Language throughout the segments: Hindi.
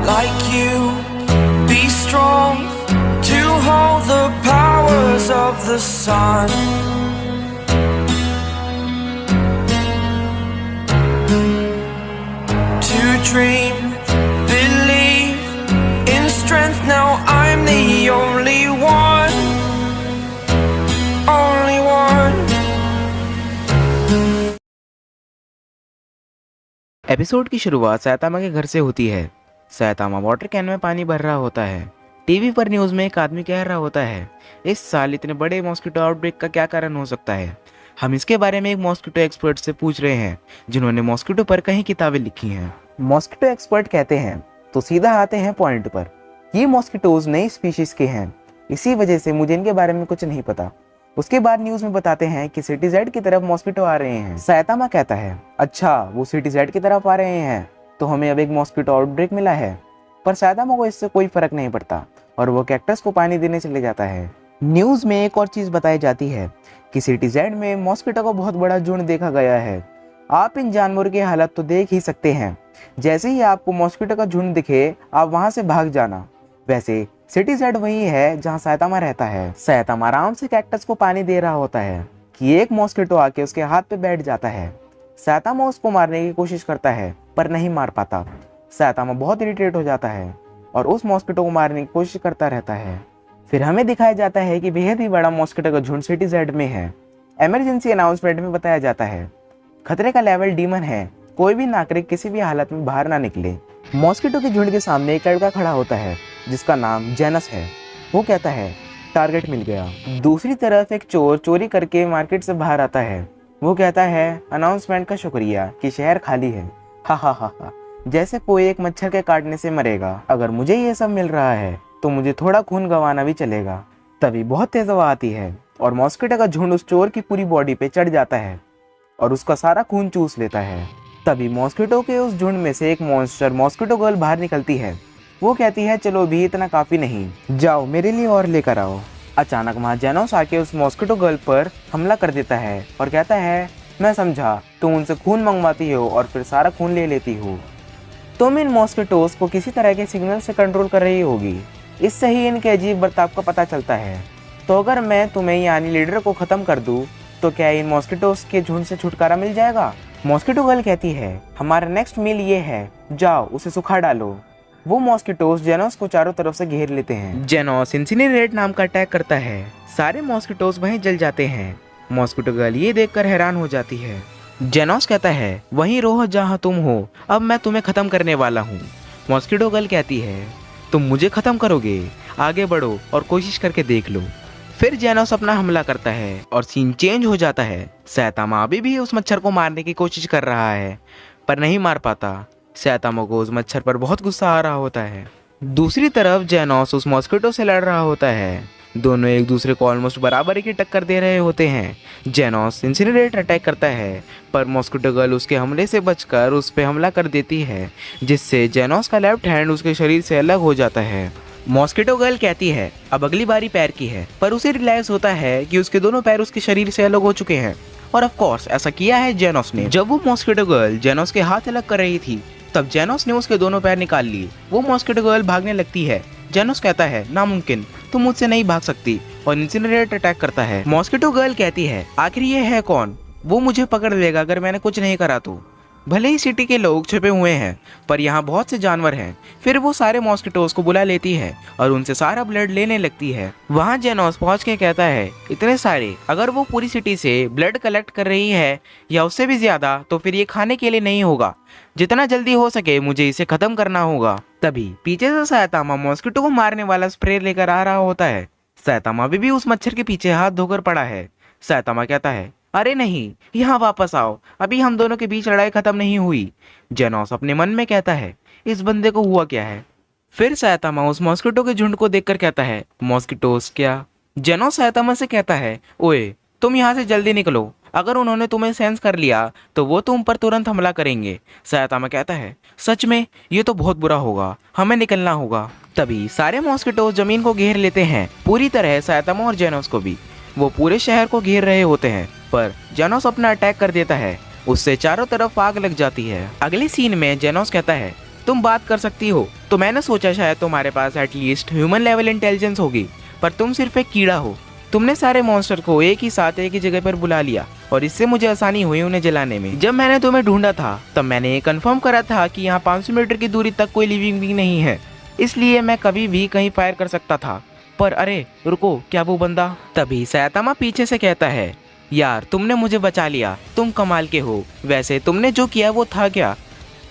like you. Be strong to hold the powers of the sun. To dream, believe in strength. Now I'm the only one. Only one. Episode की शुरुआत सैतामा के घर से होती है। सैतामा वाटर कैन में पानी भर रहा होता है। टीवी पर न्यूज़ में एक आदमी कह रहा होता है, इस साल इतने बड़े मॉस्किटो आउटब्रेक का क्या कारण हो सकता है। हम इसके बारे में एक मॉस्किटो एक्सपर्ट से पूछ रहे हैं जिन्होंने मॉस्किटो पर कई किताबें लिखी हैं। मॉस्किटो एक्सपर्ट कहते हैं तो सीधा आते हैं पॉइंट पर। ये मॉस्किटोज नई स्पीशीज के हैं, इसी वजह से मुझे इनके बारे में कुछ नहीं पता। उसके बाद न्यूज़ में बताते हैं कि सिटी जेड की तरफ मॉस्किटो आ रहे हैं। सैतामा कहता है, अच्छा वो सिटी जेड की तरफ आ रहे हैं तो हमें अब एक मॉस्किटो आउटब्रेक मिला है। पर सैतामा को इससे कोई फर्क नहीं पड़ता और वो कैक्टस को पानी देने चले जाता है। न्यूज़ में एक और चीज़ बताई जाती है कि सिटी जेड में मॉस्किटो का बहुत बड़ा झुंड देखा गया है। आप इन जानवरों की हालत तो देख ही सकते हैं। जैसे ही आपको मॉस्किटो का झुंड दिखे आप वहाँ से भाग जाना। वैसे सिटी जेड वही है जहाँ सैतामा रहता है। सैतामा आराम से कैक्टस को पानी दे रहा होता है कि एक मॉस्किटो आके उसके हाथ पे बैठ जाता है। सैतामा उसको मारने की कोशिश करता है पर नहीं मार पाता। सैतामा बहुत इरिटेट हो जाता है और उस मॉस्किटो को मारने की कोशिश करता रहता है। फिर हमें दिखाया जाता है कि बेहद ही बड़ा मॉस्किटो का झुंड सिटी जेड में है। इमरजेंसी अनाउंसमेंट में बताया जाता है, खतरे का लेवल डीमन है, कोई भी नागरिक किसी भी हालत में बाहर ना निकले। मॉस्किटो के झुंड के सामने एक लड़का खड़ा होता है जिसका नाम जेनस है। वो कहता है, टारगेट मिल गया। दूसरी तरफ एक चोर चोरी करके मार्केट से बाहर आता है। वो कहता है, अनाउंसमेंट का शुक्रिया कि शहर खाली है। हा हा हा हा, जैसे कोई एक मच्छर के काटने से मरेगा। अगर मुझे ये सब मिल रहा है तो मुझे थोड़ा खून गंवाना भी चलेगा। तभी बहुत तेज हवा आती है और मॉस्किटो का झुंड उस चोर की पूरी बॉडी पे चढ़ जाता है और उसका सारा खून चूस लेता है। तभी मॉस्किटो के उस झुंड में से एक मॉन्स्टर मॉस्किटो गर्ल बाहर निकलती है। वो कहती है, चलो भी इतना काफी नहीं, जाओ मेरे लिए और लेकर आओ। अचानक वहाँ जेनोस आके उस मॉस्किटो गर्ल पर हमला कर देता है और कहता है, मैं समझा तुम उनसे खून मंगवाती हो और फिर सारा खून ले लेती हो। तुम इन मॉस्किटोज को किसी तरह के सिग्नल से कंट्रोल कर रही होगी, इससे ही इनके अजीब बर्ताव का पता चलता है। तो अगर मैं तुम्हें यानी लीडर को खत्म कर दूं तो क्या इन मॉस्किटोज के झुंड से छुटकारा मिल जाएगा। मॉस्किटो गर्ल कहती है, हमारा नेक्स्ट मील ये है, जाओ उसे सुखा डालो। वो मॉस्किटोज जेनोस को चारों तरफ से घेर लेते हैं। जेनोस इंसिनरेट नाम का अटैक करता है। सारे मॉस्किटोज वहीं जल जाते हैं। मॉस्किटो गर्ल ये देखकर हैरान हो जाती है। जेनोस कहता है, वहीं रहो जहां तुम हो, अब मैं तुम्हें खत्म करने वाला हूँ। मॉस्किटो गर्ल कहती है, तुम मुझे खत्म करोगे, आगे बढ़ो और कोशिश करके देख लो। फिर जेनोस अपना हमला करता है और सीन चेंज हो जाता है। सैतामा अभी भी उस मच्छर को मारने की कोशिश कर रहा है पर नहीं मार पाता। सैतामा को उस मच्छर पर बहुत गुस्सा आ रहा होता है। दूसरी तरफ जेनोस उस मॉस्किटो से लड़ रहा होता है। दोनों एक दूसरे को ऑलमोस्ट बराबर की टक्कर दे रहे होते हैं। जेनोस इंसिनरेट अटैक करता है पर मॉस्किटो गर्ल उसके हमले से बचकर उस पर हमला कर देती है, जिससे जेनोस का लेफ्ट हैंड उसके शरीर से अलग हो जाता है। मॉस्किटो गर्ल कहती है, अब अगली बारी पैर की है, पर उसे रियलाइज होता है कि उसके दोनों पैर उसके शरीर से अलग हो चुके हैं। और ऑफ कोर्स ऐसा किया है जेनोस ने। जब वो मॉस्किटो गर्ल जेनोस के हाथ अलग कर रही थी तब जेनोस ने उसके दोनों पैर निकाल लिए। वो मॉस्किटो गर्ल भागने लगती है। जेनोस कहता है, नामुमकिन, तुम मुझसे नहीं भाग सकती, और इंसिनरेट अटैक करता है। मॉस्किटो गर्ल कहती है, आखिर ये है कौन, वो मुझे पकड़ लेगा अगर मैंने कुछ नहीं करा तो। भले ही सिटी के लोग छुपे हुए हैं पर यहाँ बहुत से जानवर हैं। फिर वो सारे मॉस्किटोज को बुला लेती है और उनसे सारा ब्लड लेने लगती है। वहाँ जेनोस पहुँच के कहता है, इतने सारे, अगर वो पूरी सिटी से ब्लड कलेक्ट कर रही है या उससे भी ज्यादा तो फिर ये खाने के लिए नहीं होगा। जितना जल्दी हो सके मुझे इसे खत्म करना होगा। तभी पीछे से सैतामा मॉस्किटो को मारने वाला स्प्रे लेकर आ रहा होता है। सैतामा भी उस मच्छर के पीछे हाथ धोकर पड़ा है। सैतामा कहता है, अरे नहीं, यहाँ वापस आओ, अभी हम दोनों के बीच लड़ाई खत्म नहीं हुई। जेनोस अपने मन में कहता है, इस बंदे को हुआ क्या है। फिर सैतामा उस मॉस्किटो के झुंड को देखकर कहता है, मॉस्किटोस क्या। जेनोस सैतामा से कहता है, ओए तुम यहाँ से जल्दी निकलो, अगर उन्होंने तुम्हें सेंस कर लिया तो वो तुम पर तुरंत हमला करेंगे। सैतामा कहता है, सच में, ये तो बहुत बुरा होगा, हमें निकलना होगा। तभी सारे मॉस्किटोस जमीन को घेर लेते हैं, पूरी तरह सैतामा और जेनोस को भी। वो पूरे शहर को घेर रहे होते हैं पर जेनोस अपना अटैक कर देता है, उससे चारों तरफ आग लग जाती है। अगले सीन में जेनोस कहता है, तुम बात कर सकती हो, तो मैंने सोचा शायद तुम्हारे पास एटलीस्ट ह्यूमन लेवल इंटेलिजेंस होगी, पर तुम सिर्फ एक कीड़ा हो। तुमने सारे मॉन्स्टर को एक ही साथ एक ही जगह पर बुला लिया और इससे मुझे आसानी हुई उन्हें जलाने में। जब मैंने तुम्हें ढूंढा था तब मैंने ये कंफर्म करा था कि यहाँ 500 मीटर की दूरी तक कोई लिविंग बीइंग नहीं है, इसलिए मैं कभी भी कहीं फायर कर सकता था। पर अरे रुको, क्या वो बंदा? तभी सैतामा पीछे से कहता है, यार तुमने मुझे बचा लिया, तुम कमाल के हो। वैसे तुमने जो किया वो था क्या?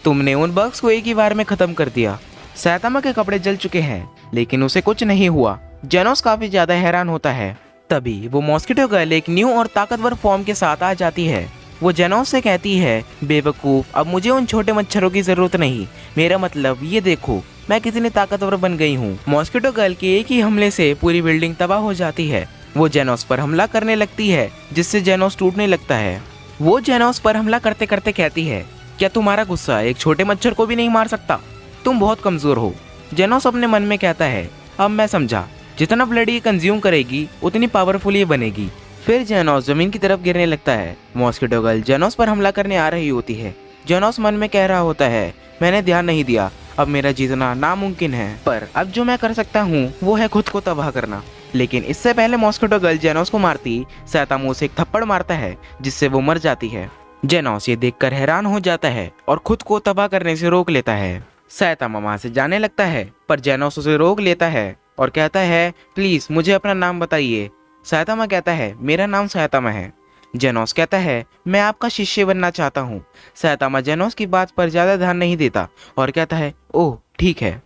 तुमने उन बग्स को एक ही बार में खत्म कर दिया। सैतामा के कपड़े जल चुके हैं लेकिन उसे कुछ नहीं हुआ। जेनोस काफी ज्यादा हैरान होता है। तभी वो मॉस्किटो गर्ल एक न्यू और ताकतवर फॉर्म के साथ आ जाती है। वो जेनोस से कहती है, बेवकूफ, अब मुझे उन छोटे मच्छरों की जरूरत नहीं। मेरा मतलब ये देखो मैं कितनी ताकतवर बन गई हूँ। मॉस्किटो गर्ल के एक ही हमले से पूरी बिल्डिंग तबाह हो जाती है। वो जेनोस पर हमला करने लगती है जिससे जेनोस टूटने लगता है। वो जेनोस पर हमला करते करते कहती है, क्या तुम्हारा गुस्सा एक छोटे मच्छर को भी नहीं मार सकता? तुम बहुत कमजोर हो। जेनोस अपने मन में कहता है, अब मैं समझा, जितना ब्लड ये कंज्यूम करेगी उतनी पावरफुल ये बनेगी। फिर जेनोस जमीन की तरफ गिरने लगता है। मॉस्किटो गर्ल जेनोस पर हमला करने आ रही होती है। जेनोस मन में कह रहा होता है, मैंने ध्यान नहीं दिया, अब मेरा जीतना नामुमकिन है, पर अब जो मैं कर सकता हूँ वो है खुद को तबाह करना। लेकिन इससे पहले मॉस्किटो गर्ल जेनोस को मारती सैतामा उसे एक थप्पड़ मारता है जिससे वो मर जाती है। जेनोस ये देखकर हैरान हो जाता है और खुद को तबाह करने से रोक लेता है। सैतामा वहां से जाने लगता है पर जेनोस उसे रोक लेता है और कहता है, प्लीज मुझे अपना नाम बताइए। सैतामा कहता है, मेरा नाम सैतामा है। जेनोस कहता है, मैं आपका शिष्य बनना चाहता हूँ। सैतामा जेनोस की बात पर ज्यादा ध्यान नहीं देता और कहता है, ओह ठीक है।